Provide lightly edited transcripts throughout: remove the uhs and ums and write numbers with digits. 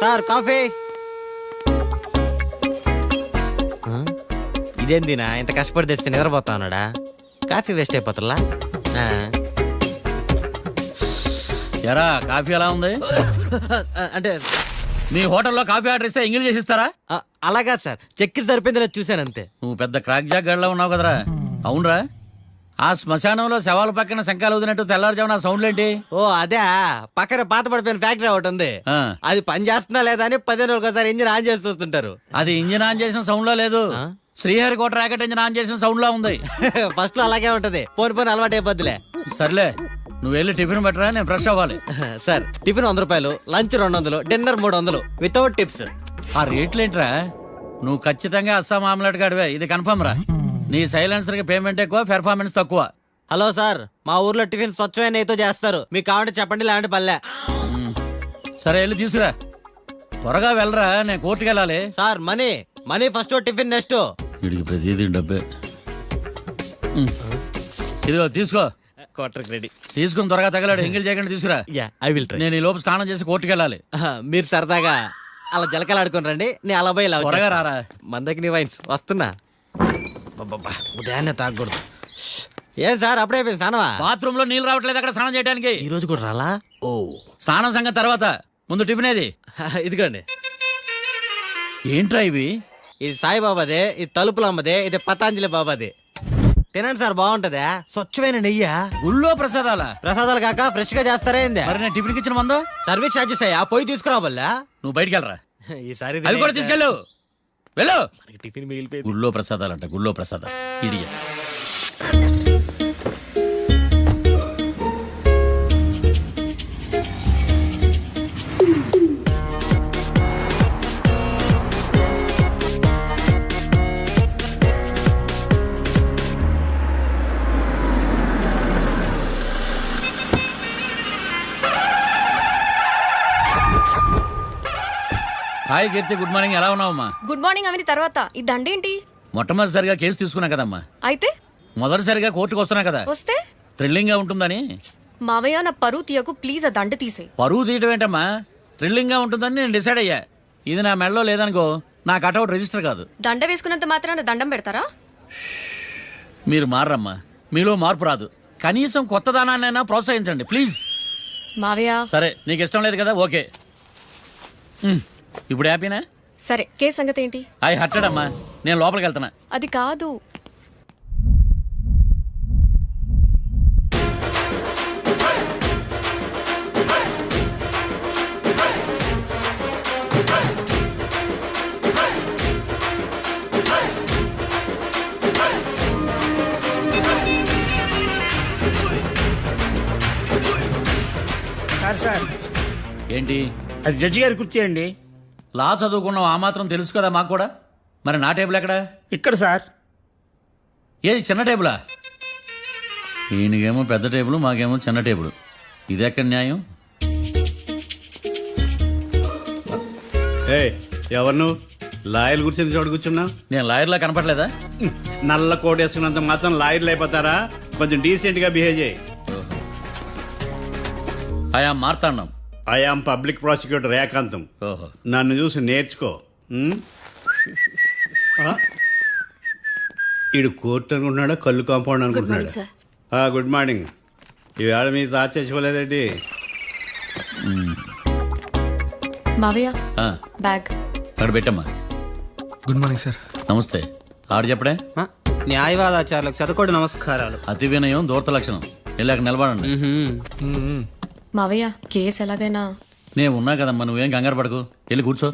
Sir coffee. ఇదేందినా ఇంత కష్టపడి తెస్తే నిద్రపోతా ఉన్నాడా? కాఫీ వేస్ట్ అయిపోతుందా? ఎరా కాఫీ ఎలా ఉంది? అంటే మీ హోటల్లో కాఫీ ఆర్డర్ ఇస్తే ఎంగిల్ చేసిస్తారా? అలాగా సార్, చక్కెర సరిపోయింది చూశాను అంతే. నువ్వు పెద్ద క్రాక్ జాక్ గడిలో ఉన్నావు కదరా. అవునరా, ఆ శ్మశానంలో శవాల పక్కన శంఖాలు వదినట్టు తెల్లారుజామున సౌండ్లేంటి? ఓ అదే, పక్కన పాత పడిపోయిన ఫ్యాక్టరీ ఒకటి ఉంది. అది పని చేస్తుందా లేదా అని 10 రోజులకు ఒకసారి ఇంజిన్ ఆన్ చేసి చూస్తుంటారు. అది ఇంజిన్ ఆన్ చేసిన సౌండ్ లో లేదు, శ్రీహరికోట రాకెట్ ఇంజిన్ ఆన్ చేసిన సౌండ్ లో ఉంది. ఫస్ట్ లో అలాగే ఉంటది, పోని అలవాటు అయిపోద్దిలే. సర్లే, నువ్వు వెళ్ళి టిఫిన్ పెట్టరా, నేను ఫ్రెష్ అవ్వాలి. సార్ టిఫిన్ 100 రూపాయలు, లంచ్ 200, డిన్నర్ 300 వితౌట్ టిప్స్. ఆ రేట్లేంట్రా? నువ్వు ఖచ్చితంగా అస్సాం ఆమ్లెట్ గాడివే, ఇది కన్ఫర్మ్ రా. నీ సైలెన్సర్ కి పేమెంట్ ఎక్కువ, పెర్ఫార్మెన్స్ తక్కువ. హలో సార్, మా ఊర్లో టిఫిన్ స్వచ్ఛమైన నెయ్యితో చేస్తారు, మీకు కావాలంటే చెప్పండి, లేదంటే పల్లె. సరే వెళ్ళి తీసుకురా, త్వరగా వెళ్ళరా, నేను కోర్టుకి వెళ్ళాలి. Sir money first, tiffin next. వీడికి ప్రతిదీ డబ్బే. ఇదిగో తీసుకో, క్వార్టర్ రెడీ. తీసుకుని త్వరగా తగలాడు, ఎంగిల్ చేయకుండా తీసుకురా. I will try. నేను ఈ లోపు స్నానం చేసి కోర్టుకి వెళ్ళాలి. మీరు సరదాగా అలా జలకలు ఆడుకుని రండి, నేను అలా పోయి త్వరగా రారా. మందకి నీ వైన్స్ వస్తున్నా. ఉదయాన్నే తాగకూడదు. ఏం సార్ అప్పుడే స్నానమా? బాత్రూమ్ లో నీళ్ళు రావట్లేదు అక్కడ స్నానం చేయడానికి. ఈ రోజు కూడా రాలా? ఓ స్నానం సంగతి తర్వాత, ముందు టిఫిన్ ఏది? ఇదిగోండి. ఏంట్రా ఇవి? ఇది సాయిబాబాదే, ఇది తలుపులమ్మదే, ఇది పతాంజలి బాబాదే. తినండి సార్, బాగుంటదా? స్వచ్ఛమైన నెయ్యా. గుళ్ళో ప్రసాదాలా? ప్రసాదాలు కాక ఫ్రెష్ గా చేస్తారా ఏంది? మరి నేను టిఫిన్ ఇచ్చిన మందో సర్వీస్ ఛార్జెస్ అయ్యా, పోయి తీసుకురావాలా? నువ్వు బయటికి వెళ్ళరా. ఈసారి అవి కూడా తీసుకెళ్ళు, వెళ్ళు. టిఫిన్ మిగిలిపోయింది. గుళ్ళో ప్రసాదాలంట, గుళ్ళో ప్రసాదాలు. ఇడియ హాయ్ కీర్తి, గుడ్ మార్నింగ్. ఎలా ఉన్నావమ్మా? గుడ్ మార్నింగ్ అవని తర్వాత ఈ దండేంటి? మొట్టమొదటిసారిగా కేసు తీసుకున్నా కదమ్మా. అయితే మొదటిసారిగా కోర్టుకు వస్తున్నా కదా, వస్తే థ్రిల్లింగ్ గా ఉంటుందని. మావయ్య నా పరువు తీయకు ప్లీజ్, ఆ దండ తీసే. పరువు తీయటం ఏంటమ్మా, థ్రిల్లింగ్ గా ఉంటుందని నేను డిసైడ్ అయ్యా. ఇది నా మెడలో లేదనుకో, నా కటౌట్ రిజిస్టర్ కాదు. దండ వేసుకున్నంత మాత్రాన దండం పెడతారా? మీరు మారమ్మా, మీలో మార్పు రాదు. కనీసం కొత్త దానాన్నైనా ప్రోత్సహించండి ప్లీజ్. మావయ్య సరే, నీకు ఇష్టం లేదు కదా, ఓకే. ఇప్పుడు హ్యాపీనా? సరే, కేసు సంగతి ఏంటి? అయి హట్టడమ్మా, నేను లోపలికి వెళ్తున్నా. అది కాదు. సార్ ఏంటి? అది జడ్జి గారి కుర్చీ అండి. లా చదువుకున్నావు, ఆ మాత్రం తెలుసు కదా మాకు కూడా. మరి నా టేబుల్ ఎక్కడ? ఇక్కడ సార్. ఏది చిన్న టేబులా? ఈయనకేమో పెద్ద టేబుల్, మాకేమో చిన్న టేబుల్. ఇది ఎక్కడ న్యాయం? ఎవరు నువ్వు? లాయర్ కూర్చొని చోటు కూర్చున్నా? నేను లాయర్లా కనపడలేదా? నల్ల కోట్ వేసుకున్నంత మాత్రం లాయర్లు అయిపోతారా? కొంచెం డీసెంట్ గా బిహేవ్ చేయి. ఆయా Marthandam. I am public prosecutor Rekhantham. ఓహో, నన్ను చూసి నేర్చుకో. ఈడు కోర్టు అనుకుంటున్నాడా, కళ్ళు కాంపౌండ్ అనుకుంటున్నాడా? Good morning. ఈవేళ మీ తాత చచ్చిపోలేదండి. మావయ్య బ్యాగ్ అక్కడ పెట్టమ్మా. Good morning sir. నమస్తే. ఆడు చెప్పడే. న్యాయవాదాచారులకు చదువుకోడు నమస్కారాలు. అతి వినయం దూరత లక్షణం. వెళ్ళాక నిలబడండి. మావయ్య కేసు ఎలాగైనా. నేను ఉన్నా కదమ్మా, నువ్వేం కంగారు పడకు, వెళ్ళి కూర్చో.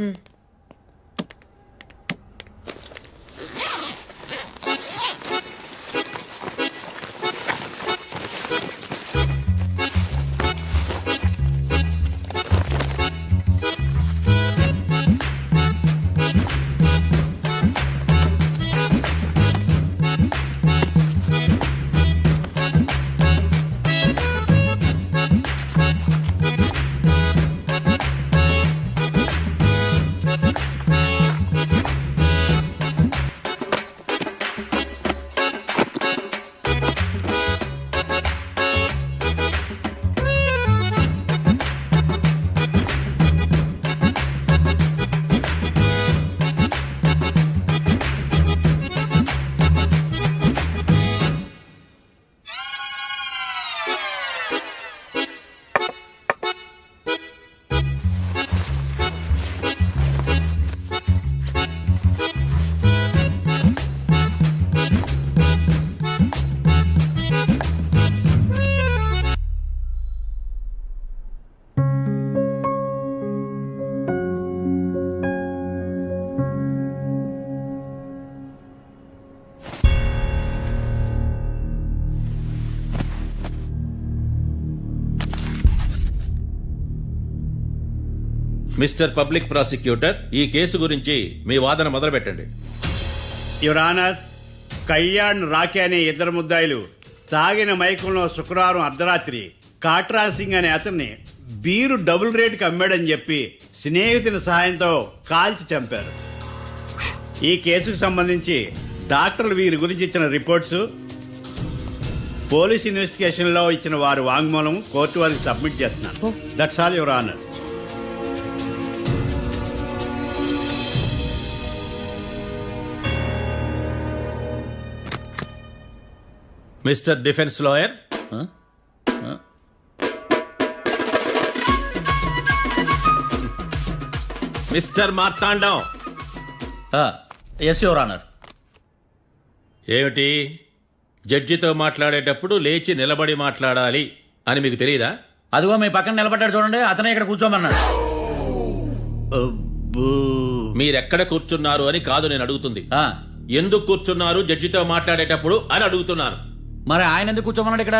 మిస్టర్ పబ్లిక్ ప్రాసిక్యూటర్, ఈ కేసు గురించి మీ వాదన మొదలు పెట్టండి. యువర్ ఆనర్, కళ్యాణ్ రాకే అనే ఇద్దరు ముద్దాయిలు తాగిన మైకంలో శుక్రవారం అర్ధరాత్రి కాట్రా సింగ్ అనే అతన్ని బీరు డబుల్ రేటుకి అమ్మాడని చెప్పి స్నేహితుని సహాయంతో కాల్చి చంపారు. ఈ కేసుకు సంబంధించి డాక్టర్లు వీరి గురించి ఇచ్చిన రిపోర్ట్స్, పోలీస్ ఇన్వెస్టిగేషన్లో ఇచ్చిన వారి వాంగ్మూలం కోర్టు వారికి సబ్మిట్ చేస్తున్నాను. That's all your honour. Mister defence lawyer, mister Marthandam. Yes your honour. ఏమిటి, జడ్జితో మాట్లాడేటప్పుడు లేచి నిలబడి మాట్లాడాలి అని మీకు తెలియదా? అదిగో మీ పక్కన నిలబడ్డాడు చూడండి, అతనే ఇక్కడ కూర్చోమన్నాడు. మీరెక్కడ కూర్చున్నారు అని కాదు నేను అడుగుతుంది. ఎందుకు కూర్చున్నారు జడ్జితో మాట్లాడేటప్పుడు అని అడుగుతున్నాను. మరి ఆయన ఎందుకు కూర్చోమన్నాడు ఇక్కడ?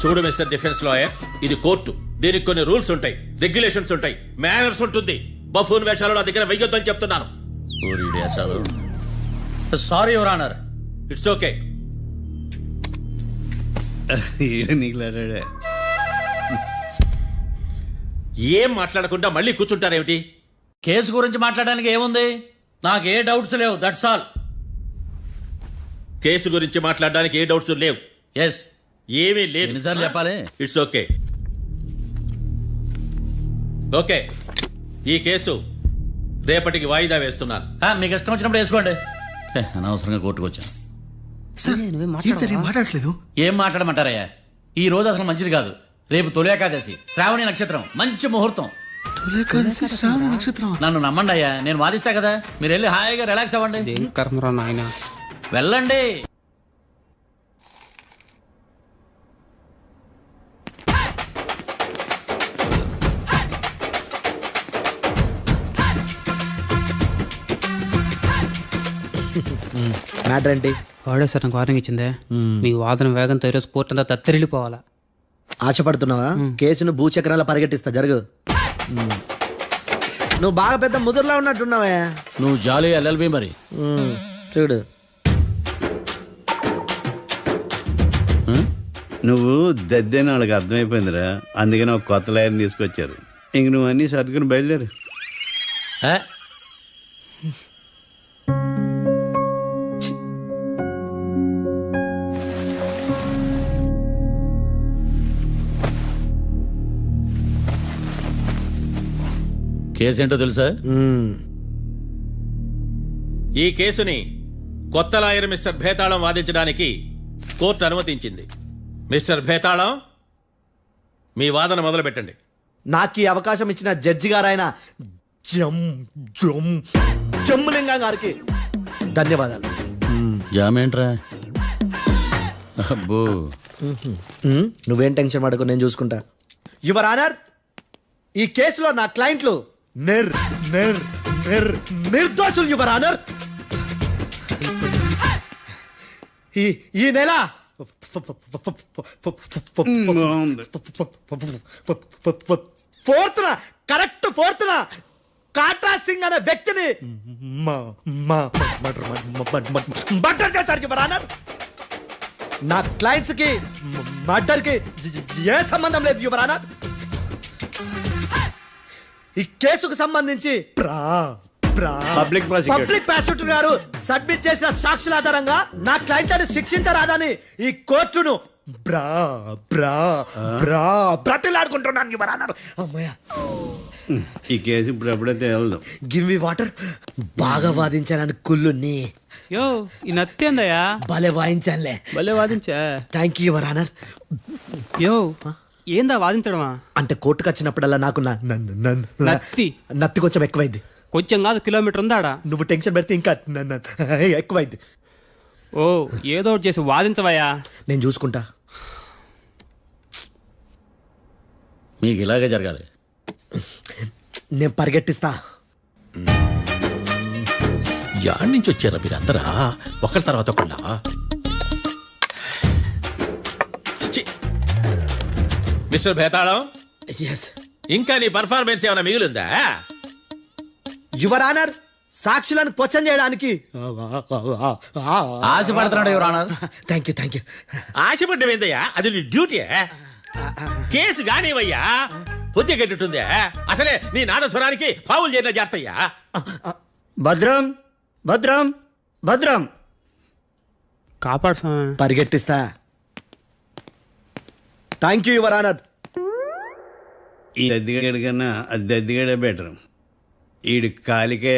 చూడు మిస్టర్ డిఫెన్స్ లాయర్, ఇది కోర్టు. దీనికి కొన్ని రూల్స్ ఉంటాయి, రెగ్యులేషన్స్ ఉంటాయి, మేనర్స్ ఉంటుంది. బఫూన్ వేషాలు నా దగ్గర వెయ్యొద్దని చెప్తున్నాను. Sorry your honour. It's okay. ఏం మాట్లాడకుండా మళ్ళీ కూర్చుంటారేమిటి? కేసు గురించి మాట్లాడడానికి ఏముంది? నాకు ఏ డౌట్స్ లేవు, దట్స్ ఆల్. కేసు గురించి మాట్లాడడానికి ఏ డౌట్స్ లేవు? ఎస్. ఏమీ లేదు. ఎన్నిసార్లు చెప్పాలి? It's okay. ఓకే, ఈ కేసు రేపటికి వాయిదా వేస్తున్నాను. మీకు ఇష్టం వచ్చినప్పుడు వేసుకోండి. అనవసరంగా కోర్టుకు వచ్చాను. మాట్లాడట్లేదు. ఏం మాట్లాడమంటారయ్యా? ఈ రోజు అసలు మంచిది కాదు. రేపు తొలి ఏకాదశి, శ్రావణి నక్షత్రం, మంచి ముహూర్తం. నన్ను నమ్మండి అయ్యా, నేను వాదిస్తా కదా. మీరు వెళ్ళి హాయిగా రిలాక్స్ అవ్వండి. వెళ్ళండి. మ్యాటర్ ఏంటి? వాడే సార్ నాకు వార్నింగ్ ఇచ్చిందే. మీ వాదన వేగంతో ఈరోజు కోర్టు అంతా తత్తరిల్లిపోవాలా. ఆశపడుతున్నావా? కేసును భూచక్రాల పరిగెట్టిస్తా, జరుగు. నువ్వు బాగా పెద్ద ముదురులా ఉన్నట్టున్నావే. నువ్వు జాలి ఎల్ఎల్బి మరి. చూడు, నువ్వు దద్దేని వాళ్ళకి అర్థమైపోయిందిరా, అందుకని ఒక కొత్త లాయర్ని తీసుకొచ్చారు. ఇంక నువ్వు అన్నీ సర్దుకుని బయలుదేరు. కేసు ఏంటో తెలుసా? ఈ కేసుని కొత్త లాయర్ మిస్టర్ భేతాళం వాదించడానికి కోర్టు అనుమతించింది. మిస్టర్ భేతాళం, మీ వాదన మొదలు పెట్టండి. నాకు ఈ అవకాశం ఇచ్చిన జడ్జి గారైన జమ్ములింగం గారికి ధన్యవాదాలు. జామేంట్రా? అబ్బో, నువ్వేం టెన్షన్ పడకు, నేను చూసుకుంటా. యువర్ ఆనర్, ఈ కేసులో నా క్లయింట్లు నిర్దోషులు యువర్ ఆనర్. ఈ నెల ఫోర్త్న కాట్రా సింగ్ అనే వ్యక్తిని మర్డర్ చేశారు యువర్ ఆనర్. నా క్లయింట్స్ కి మర్డర్ కి ఏ సంబంధం లేదు యువర్ ఆనర్. ఈ కేసుకు సంబంధించి పబ్లిక్ ప్రాసిక్యూటర్ గారు సబ్మిట్ చేసిన సాక్షుల ఆధారంగా నా క్లయింట్ అని శిక్షించరాదని ఈ కోర్టును బ్రతిలాడుకుంటున్నాను యువర్ ఆనర్. అమ్మయ్య, ఈ కేసు ఇప్పుడు ఎప్పుడైతే వెళ్దాం. Give me water. బాగా వాదించానని కుళ్ళుని. యో, ఈ నత్తేందయ్యా? భలే వాయించానులే. భలే వాదించా. Thank you your honour. యో, ఏందా వాదించడమా? అంటే కోర్టుకు వచ్చినప్పుడల్లా నాకు నత్తి కొంచెం ఎక్కువైంది. కొంచెం కాదు, కిలోమీటర్ ఉందాడా. నువ్వు టెన్షన్ పెడితే ఇంకా ఎక్కువైంది. ఓ, ఏదో ఒకటి చేసి వాదించవయ్యా. నేను చూసుకుంటా. మీకు ఇలాగే జరగాలి. నేను పరిగెట్టిస్తా. యాడ్ నుంచి వచ్చారా మీరందరా ఒకరి తర్వాత ఒకళ్ళ? మిస్టర్ భేతాళం, ఎస్ ఇంకా నీ పర్ఫార్మెన్స్ ఏమైనా మిగిలిందా? యువర్ ఆనర్, సాక్షులను క్వశ్చన్ చేయడానికి ఆశపడుతున్నాడు యువర్ ఆనర్. థ్యాంక్ యూ ఆశపడ్డం ఏందయ్యా, అది నీ డ్యూటీ. కేసు గానివయ్యా, పొద్దు కట్టుందే. అసలే నీ నాదస్వరానికి పావులు చేరిన జాతయ్యా. భద్రం భద్రం భద్రం. కాపాడు స్వామి. పరిగెట్టిస్తా. Thank you your honour. ఈ దద్దిగాడి కన్నా అది దద్దిగాడే బెటర్. ఈడు కాలికే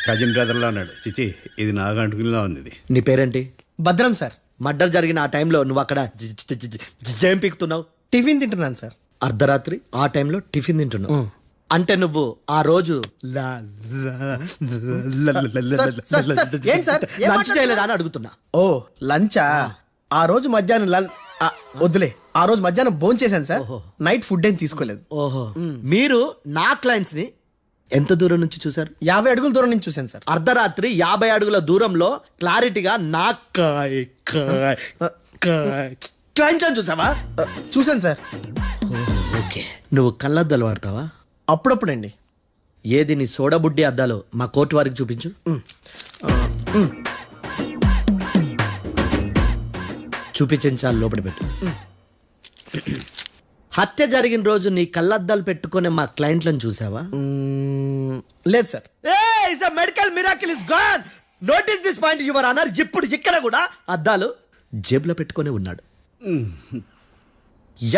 కజిన్ బ్రదర్లో ఉన్నాడు. చిచి, ఇది నాకు అంటుకునిలా ఉంది. ఇది నీ పేరేంటి? భద్రం సార్. మర్డర్ జరిగిన ఆ టైంలో నువ్వు అక్కడ ఏం పీకుతున్నావు? టిఫిన్ తింటున్నాను సార్. అర్ధరాత్రి ఆ టైంలో టిఫిన్ తింటున్నావు అంటే నువ్వు ఆ రోజు ఏంటి సార్? ఏం లంచ్ చేయలేదా అని అడుగుతున్నా. ఓ లంచా? ఆ రోజు మధ్యాహ్నం వద్దులే, ఆ రోజు మధ్యాహ్నం భోజనం చేశాను సార్. నైట్ ఫుడ్ ఏం తీసుకోలేదు. ఓహో, మీరు నా క్లయింట్స్ ని ఎంత దూరం నుంచి చూసారు? 50 అడుగుల దూరం నుంచి చూశాను సార్. అర్ధరాత్రి 50 అడుగుల దూరంలో క్లారిటీగా నా క్లయింట్స్ అని చూసావా? చూశాను సార్. ఓకే, నువ్వు కళ్ళద్దాలు వాడతావా? అప్పుడప్పుడండి. ఏది నీ సోడబుడ్డి అద్దాలు మా కోర్టు వారికి చూపించు. చూపించాలి, లోపల పెట్టు. హత్య జరిగిన రోజు నీ కళ్ళద్దాలు పెట్టుకునే మా క్లయింట్లను చూసావా? లేదు sir. Medical miracle is gone. Notice this point your honour. ఇప్పుడు ఇక్కడ కూడా అద్దాలు జేబులో పెట్టుకునే ఉన్నాడు.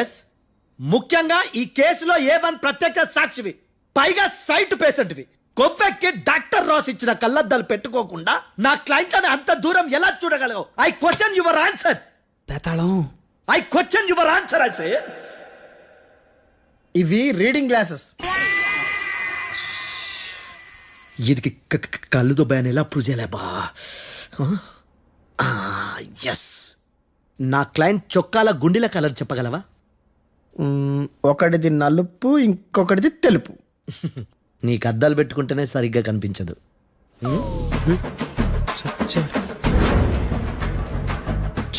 ఎస్, ముఖ్యంగా ఈ కేసులో A1 ప్రత్యక్ష సాక్షివి, పైగా సైట్ పేషెంట్వి. కొవ్వెక్కి డాక్టర్ రాస్ ఇచ్చిన కళ్ళద్దాలు పెట్టుకోకుండా నా క్లయింట్లను అంత దూరం ఎలా చూడగలవు? I question your answer. బేతాళం. I question your answer. I say ఇవి రీడింగ్ గ్లాసెస్. వీటికి కళ్ళు దుబ్బాయని ఎలా ప్రూవ్ చేయలేబా? ఎస్, నా క్లయింట్ చొక్కాల గుండెల కలర్ చెప్పగలవా? ఒకటిది నలుపు, ఇంకొకటిది తెలుపు. నీకు అద్దాలు పెట్టుకుంటేనే సరిగ్గా కనిపించదు.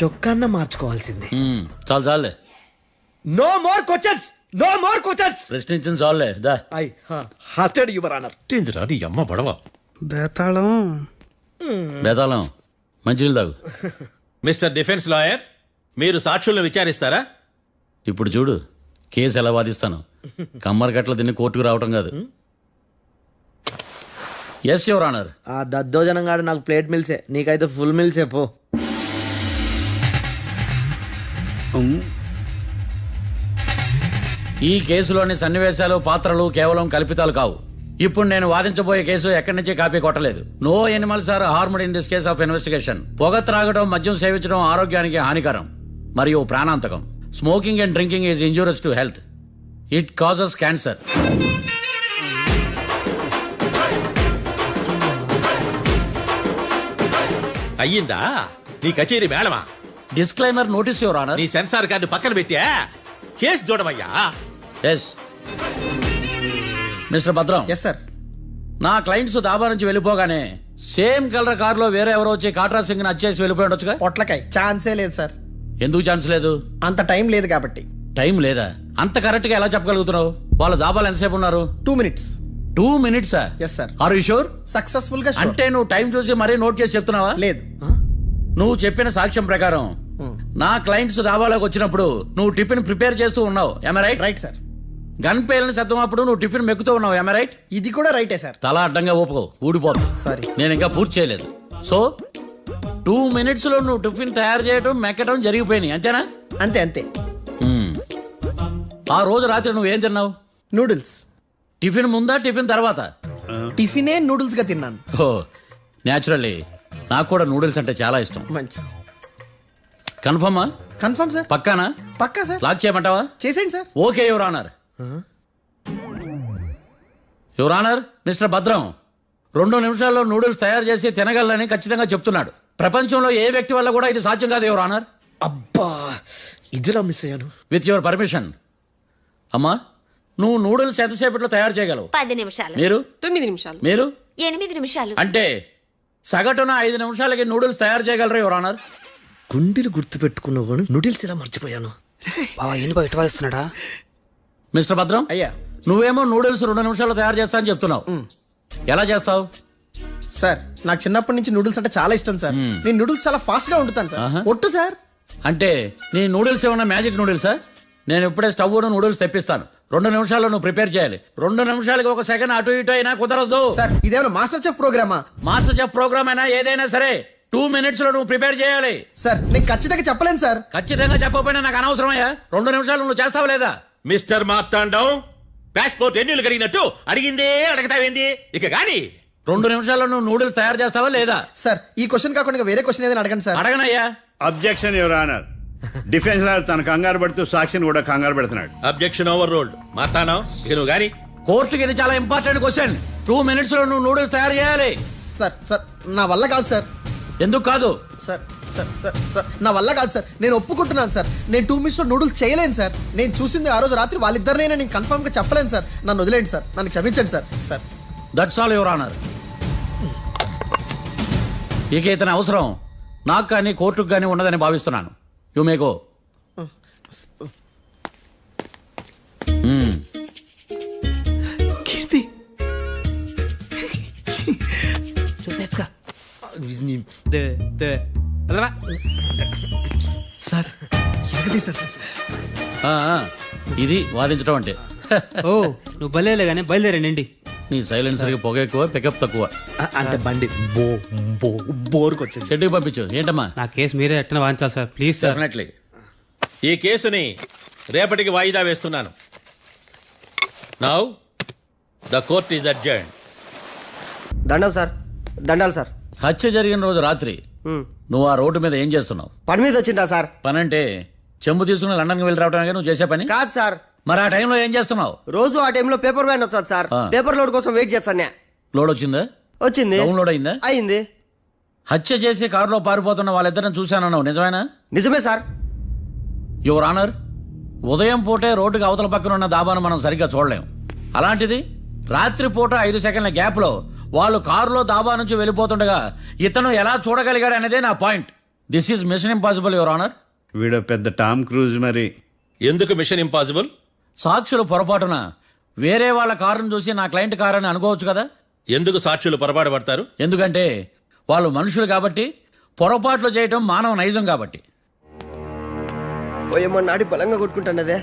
చొక్కాన్న మార్చుకోవాల్సింది. చాలు చాలులే, no more questions, no more questions. ప్రశ్నించింది చాలులే. దా ఐ హార్టెడ్ యువర్ ఆనర్. నీ అమ్మ పడవ. బేతాళం. బేతాళం, మంచినీళ్ళు తాగు. మిస్టర్ డిఫెన్స్ లాయర్, మీరు సాక్షులను విచారిస్తారా? ఇప్పుడు చూడు కేసు ఎలా వాదిస్తాను. కమ్మరి గట్ల తిని కోర్టుకు రావటం కాదు. Yes your honour. ఆ దద్దోజనం గాడు నాకు ప్లేట్ మిల్సే, నీకైతే ఫుల్ మిల్సే పో. ఈ కేసులోని సన్నివేశాలు, పాత్రలు కేవలం కల్పితాలు కావు. ఇప్పుడు నేను వాదించబోయే కేసు ఎక్కడి నుంచి కాపీ కొట్టలేదు. No animals are harmed in this case of investigation. పొగ త్రాగడం, మద్యం సేవించడం ఆరోగ్యానికి హానికరం మరియు ప్రాణాంతకం. Smoking and drinking is injurious to health. It causes cancer. అయ్యిందా నీ కచేరీ మేడమా? Disclaimer notice your honour. నీ సెన్సార్ కార్డు పక్కన పెట్టా కేసు చూడమయ్యా. Yes mister Bhadram. Yes sir. నా క్లయింట్స్ దాబా నుంచి వెళ్ళిపోగానే సేమ్ కలర్ కారులో వేరే ఎవరో వచ్చి కాట్రా సింగ్ వచ్చేసి వెళ్ళిపోయి ఉండొచ్చుగా? పొట్లకాయ ఛాన్సే లేదు సార్. ఎందుకు ఛాన్స్ లేదు? అంత టైం లేదు కాబట్టి. టైం లేదా? అంత కరెక్ట్ గా ఎలా చెప్పగలుగుతున్నావు? వాళ్ళ దాబాలు ఎంతసేపు ఉన్నారు? 2 minutes. 2 minutes? Yes sir. Are you sure? Successful గా అంటే నువ్వు టైం చూసి మరీ నోట్ చేసి చెప్తున్నావా? లేదు. నువ్వు చెప్పిన సాక్ష్యం ప్రకారం నా క్లయింట్స్ దాబాలోకి వచ్చినప్పుడు నువ్వు టిఫిన్ ప్రిపేర్ చేస్తూ ఉన్నావు. ఎమ రైట్? Right sir. గన్ పేలిన శబ్దం అప్పుడు నువ్వు టిఫిన్ మెక్కుతూ ఉన్నావు. ఎమ రైట్? ఇది కూడా రైటే సార్. తల అడ్డంగా ఊపుకో, ఊడిపోతుంది. సారీ. నేను ఇంకా పూర్తి చేయలేదు. సో 2 minutes లో నువ్వు టిఫిన్ తయారు చేయడం, మెక్కడం జరిగిపోయినాయి, అంతేనా? అంతే అంతే. ఆ రోజు రాత్రి నువ్వు ఏం తిన్నావు? నూడిల్స్. టిఫిన్ ముందా, టిఫిన్ తర్వాత? టిఫినే నూడిల్స్ గా తిన్నాను. ఓ న్యాచురల్లీ నాకు కూడా నూడిల్స్ అంటే చాలా ఇష్టం. మంచి. కన్ఫర్మా? Confirm sir. పక్కానా? పక్కా సార్. లాక్ చేయమంటావా? చేసేయండి sir. Okay your honour. Your honour, mister Bhadram 2 నిమిషాల్లో నూడిల్స్ తయారు చేసి తినగలని ఖచ్చితంగా చెప్తున్నాడు. ప్రపంచంలో ఏ వ్యక్తి వల్ల కూడా ఇది సాధ్యం కాదు యువర్ ఆనర్. అబ్బా, ఇదిలా మిస్ అయ్యాను. With your permission. అమ్మా, నువ్వు నూడిల్స్ ఎంతసేపట్లో తయారు చేయగలవు? 10 నిమిషాలు. మీరు? 9 నిమిషాలు. మీరు? 8 నిమిషాలు. అంటే సగటున 5 నిమిషాలకి నూడిల్స్ తయారు చేయగలరు యువర్ ఆనర్. గుండెలు గుర్తు పెట్టుకున్నావు కానీ నూడిల్స్ ఇలా మర్చిపోయాను. బావా ఏంటి బయట వాయిస్తున్నాడా? మిస్టర్ భద్రం, అయ్యా నువ్వేమో నూడిల్స్ 2 నిమిషాల్లో తయారు చేస్తా అని చెప్తున్నావు. ఎలా చేస్తావు? సార్ నాకు చిన్నప్పటి నుంచి నూడిల్స్ అంటే చాలా ఇష్టం సార్. నేను నూడిల్స్ చాలా ఫాస్ట్ గా వండుతాను సార్. ఒట్టు సార్. అంటే నీ నూడిల్స్ ఏమన్నా మ్యాజిక్ నూడిల్సా? నేను ఇప్పుడే స్టవ్ నూడిల్స్ తెప్పిస్తాను. 2 నిమిషాల్లో నువ్వు ప్రిపేర్ చేయాలి. 2 నిమిషాలకి 1 సెకండ్ అటు ఇటు అయినా కుదరదు. సార్ ఇదేమైనా మాస్టర్ చెఫ్ ప్రోగ్రామా? మాస్టర్ చెఫ్ ప్రోగ్రామ్ అయినా ఏదైనా సరే 2 minutes లో నువ్వు ప్రిపేర్ చేయాలి. సార్ నేను ఖచ్చితంగా చెప్పలేను సార్. ఖచ్చితంగా చెప్పకపోయినా నాకు అనవసరమయ్యా. 2 నిమిషాలు నువ్వు చేస్తావా లేదా? మిస్టర్ మార్తాండం, పాస్పోర్ట్ ఎన్నిళ్ళు కడిగినట్టు అడిగిందే అడగతావేంది? ఇక గాని 2 నిమిషాల్లో నువ్వు నూడిల్స్ తయారు చేస్తావా లేదా? సార్ ఈ క్వశ్చన్ కాకుండా ఇంకా వేరే క్వశ్చన్ ఏదైనా అడగండి సార్. అడగనయ్యా. Objection your honour. Defence lawyer తన కంగారు పడుతూ సాక్షిని కూడా కంగారు పెడుతున్నాడు. Objection over rolled. మార్తాండం, ఇక నువ్వు గాని కోర్టుకి ఇది చాలా ఇంపార్టెంట్ క్వశ్చన్. 2 minutes లో నువ్వు నూడిల్స్ తయారు చేయాలి. సార్ సార్ నా వల్ల కాదు సార్. ఎందుకు కాదు? సార్ సార్ సార్ సార్ నా వల్ల కాదు సార్. నేను ఒప్పుకుంటున్నాను సార్. నేను 2 minutes లో నూడిల్స్ చేయలేను సార్. నేను చూసింది ఆ రోజు రాత్రి వాళ్ళిద్దరినైనా నేను కన్ఫర్మ్ గా చెప్పలేను సార్. నన్ను వదిలేండి సార్. నన్ను క్షమించండి sir. Sir that's all your honour. ఇక ఇతని అవసరం నాకు కానీ కోర్టుకు కానీ ఉండదని భావిస్తున్నాను. You may go. Keerthi sir ఎరగదీశారు సార్. ఇది వాదించడం అంటే. ఓ నువ్వు బయలుదేరలే కానీ బయలుదేరండి. నీ సైలెన్సర్కి పొగ ఎక్కువ, పికప్ తక్కువ. అంటే బండి బోర్కి వచ్చింది. షెడ్యూల్ పంపించు. ఏంటమ్మా? నా కేసు మీరే ఎట్టన వాయించాలి సార్, ప్లీజ్ సార్. డెఫినెట్లీ. ఈ కేసుని రేపటికి వాయిదా వేస్తున్నాను. Now the court is adjourn. దండాలు సార్, దండాలు సార్. హత్య జరిగిన రోజు రాత్రి నువ్వు ఆ రోడ్డు మీద ఏం చేస్తున్నావు? పని మీద వచ్చిందా సార్? పని అంటే చెంబు తీసుకుని లండన్కి వెళ్ళి రావడానికి నువ్వు చేసే పని కాదు సార్. మరి ఆ టైంలో ఏం చేస్తున్నావు? రోజు ఆ టైంలో పేపర్ వ్యాన్ వచ్చాది సార్. పేపర్ లోడ్ కోసం వెయిట్ చేస్తాను. లోడ్ వచ్చిందా? వచ్చింది. డౌన్లోడ్ అయిందా? అయింది. హత్య చేసి కారులో పారిపోతున్న వాళ్ళిద్దరిని చూశానన్నావు, నిజమేనా? నిజమే సార్. యువర్ ఆనర్, ఉదయం పూటే రోడ్డుకి అవతల పక్కన ఉన్న దాబాను మనం సరిగ్గా చూడలేం. అలాంటిది రాత్రి పూట 5 సెకండ్ల గ్యాప్లో వాళ్ళు కారులో దాబా నుంచి వెళ్ళిపోతుండగా ఇతను ఎలా చూడగలిగాడు అనేదే నా point. This is mission impossible your honour. వీడో పెద్ద టామ్ క్రూజ్ మరి. ఎందుకు మిషన్ ఇంపాసిబుల్? సాక్షులు పొరపాటున వేరే వాళ్ళ కారును చూసి నా క్లయింట్ కారు అని అనుకోవచ్చు కదా. ఎందుకు సాక్షులు పొరపాటు పడతారు? ఎందుకంటే వాళ్ళు మనుషులు కాబట్టి, పొరపాట్లు చేయటం మానవ నైజం కాబట్టి. ఓయమ్మ నాడి బలంగా కొట్టుకుంటానదే.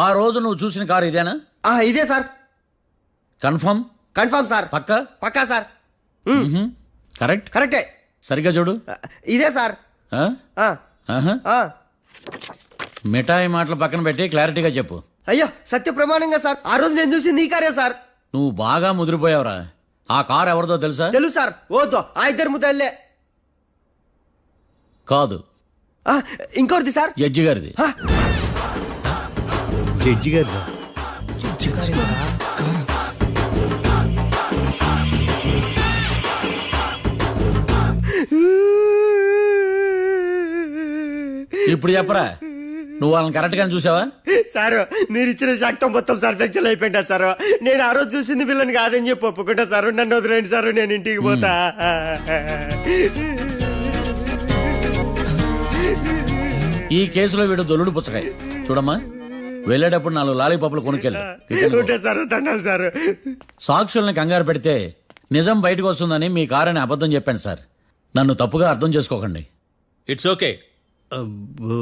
ఆ రోజు నువ్వు చూసిన కారు ఇదేనా? ఇదే సార్. కన్ఫర్మ్? Confirm sir. పక్కా? పక్కా సార్. కరెక్ట్? కరెక్టే. సరిగ్గా చూడు. ఇదే సార్. ఆ? ఆ, ఆహా. ఆ. మిఠాయి మాటలు పక్కన పెట్టి క్లారిటీగా చెప్పు. అయ్యో సత్య ప్రమాణంగా సార్, ఆ రోజు నేను చూసి నీ కారే సార్. నువ్వు బాగా ముదిరిపోయావురా. ఆ కారు ఎవరిదో తెలుసా? తెలుసు సార్. ఓతో ఆ ఇద్దరు ముద్దల్లే. కాదు, ఇంకోటిది సార్. జడ్జి గారిది. జడ్జి గారు ఇప్పుడు చెప్పరా, నువ్వు వాళ్ళని కరెక్ట్ గానే చూసావా? సార్ మీరు ఇచ్చిన శాక్తం మొత్తం సార్ ఫ్లెక్చర్ అయిపోయింటా సార్. నేను ఆ రోజు చూసింది వీళ్ళని కాదని చెప్పి ఒప్పుకుంటా సార్. నన్ను వదిలేండి సార్, నేను ఇంటికి పోతా. ఈ కేసులో వీడు దొల్లుడు పుచ్చకాయ. చూడమ్మా, వెళ్ళేటప్పుడు 4 లాలీపాపులు కొనుక్కెళ్ళు. ఉంటా సార్, దండాలి సార్. సాక్షుల్ని కంగారు పెడితే నిజం బయటకు వస్తుందని మీ కారని అబద్ధం చెప్పాను సార్. నన్ను తప్పుగా అర్థం చేసుకోకండి. It's okay. అబ్బో.